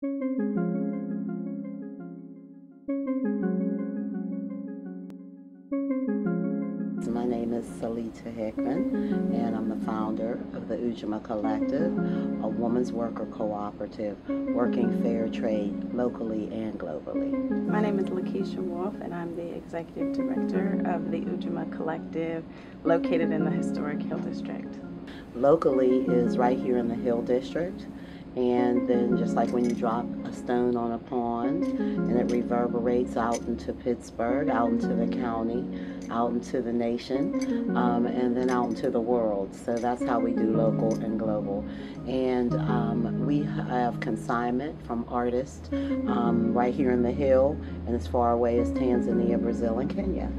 My name is Salita Hickman, and I'm the founder of the Ujamaa Collective, a women's worker cooperative working fair trade locally and globally. My name is Lakeisha Wolf, and I'm the executive director of the Ujamaa Collective located in the historic Hill District. Locally is right here in the Hill District, and then just like when you drop a stone on a pond and it reverberates out into Pittsburgh, out into the county, out into the nation, and then out into the world. So that's how we do local and global. And we have consignment from artists right here in the Hill and as far away as Tanzania, Brazil, and Kenya.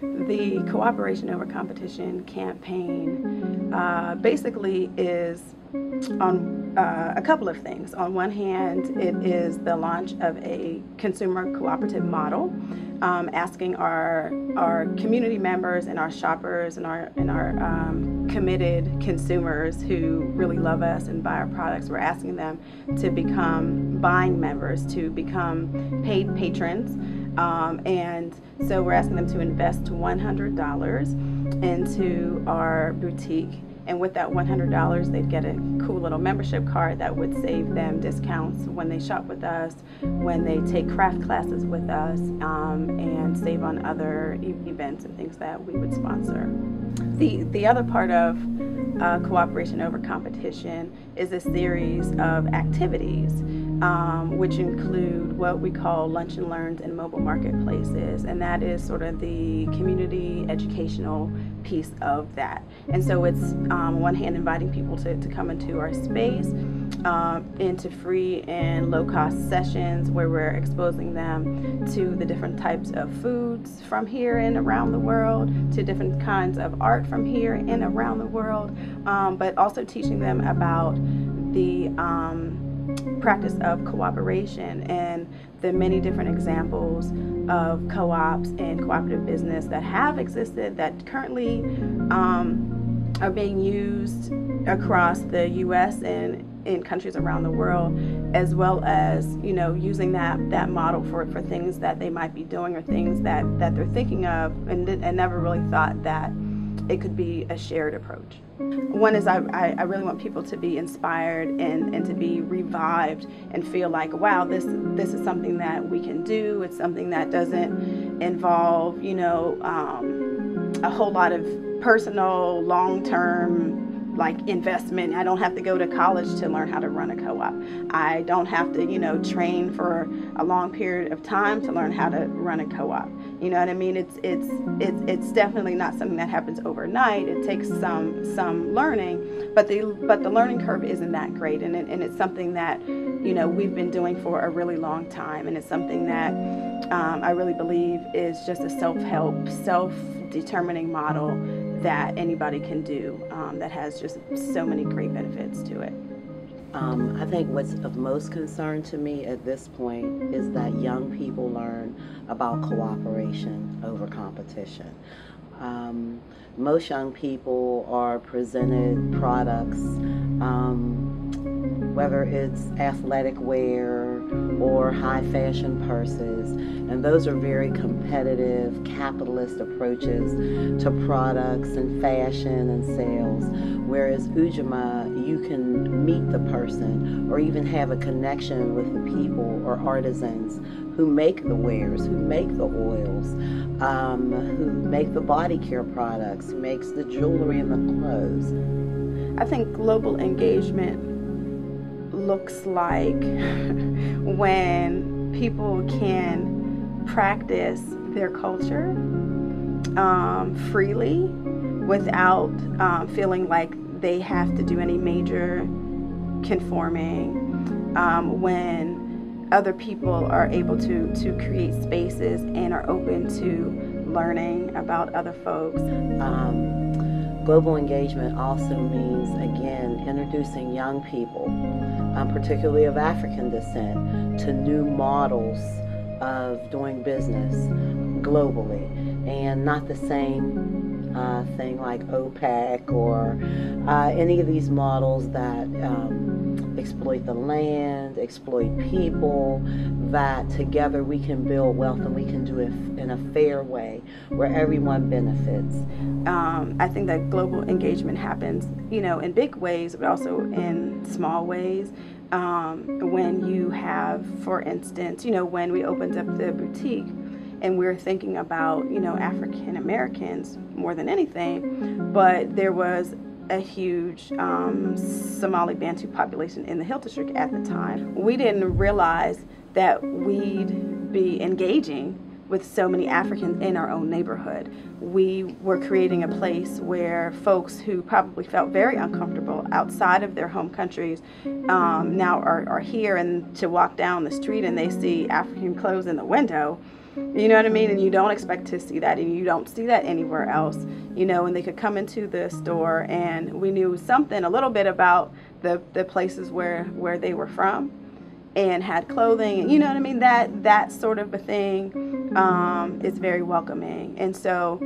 The Cooperation Over Competition campaign basically is on a couple of things. On one hand, it is the launch of a consumer cooperative model, asking our community members and our shoppers and our committed consumers who really love us and buy our products. We're asking them to become buying members, to become paid patrons, and so we're asking them to invest $100 into our boutique. And with that $100, they'd get a cool little membership card that would save them discounts when they shop with us, when they take craft classes with us, and save on other events and things that we would sponsor. The other part of Cooperation Over Competition is a series of activities, which include what we call lunch and learns and mobile marketplaces, and that is sort of the community educational piece of that. And so it's on one hand inviting people to come into our space, into free and low-cost sessions where we're exposing them to the different types of foods from here and around the world, to different kinds of art from here and around the world, but also teaching them about the practice of cooperation and the many different examples of co-ops and cooperative business that have existed, that currently are being used across the U.S. and in countries around the world, as well as, you know, using that model for things that they might be doing or things that they're thinking of and never really thought that it could be a shared approach. One is I really want people to be inspired and to be revived and feel like, wow, this is something that we can do. It's something that doesn't involve, you know, a whole lot of personal, long-term like investment. I don't have to go to college to learn how to run a co-op. I don't have to, you know, train for a long period of time to learn how to run a co-op. You know what I mean? It's definitely not something that happens overnight. It takes some learning, but the learning curve isn't that great, and it's something that, you know, we've been doing for a really long time, and it's something that I really believe is just a self-help, self-determining model that anybody can do, that has just so many great benefits to it. I think what's of most concern to me at this point is that young people learn about cooperation over competition. Most young people are presented products, whether it's athletic wear or high fashion purses, and those are very competitive, capitalist approaches to products and fashion and sales. Whereas Ujamaa, you can meet the person or even have a connection with the people or artisans who make the wares, who make the oils, who make the body care products, who makes the jewelry and the clothes. I think global engagement looks like when people can practice their culture freely without feeling like they have to do any major conforming, when other people are able to create spaces and are open to learning about other folks. Global engagement also means, again, introducing young people, particularly of African descent, to new models of doing business globally, and not the same thing like OPEC or any of these models that exploit the land, exploit people, that together we can build wealth and we can do it in a fair way where everyone benefits. I think that global engagement happens, in big ways, but also in small ways. When you have, for instance, when we opened up the boutique and we're thinking about, African Americans more than anything, but there was a huge Somali Bantu population in the Hill District at the time. We didn't realize that we'd be engaging with so many Africans in our own neighborhood. We were creating a place where folks who probably felt very uncomfortable outside of their home countries now are here, and to walk down the street and they see African clothes in the window, you know what I mean? And you don't expect to see that, and you don't see that anywhere else, and they could come into the store and we knew something, a little bit about the places where they were from and had clothing, and you know what I mean? That sort of a thing is very welcoming. And so,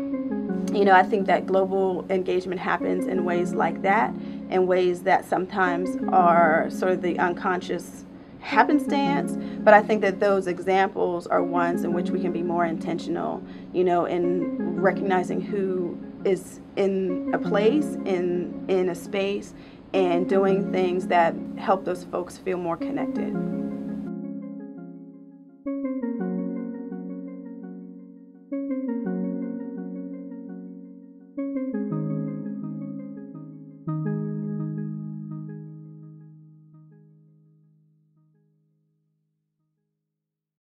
I think that global engagement happens in ways like that, in ways that sometimes are sort of the unconscious happenstance, but I think that those examples are ones in which we can be more intentional, in recognizing who is in a place, in a space, and doing things that help those folks feel more connected.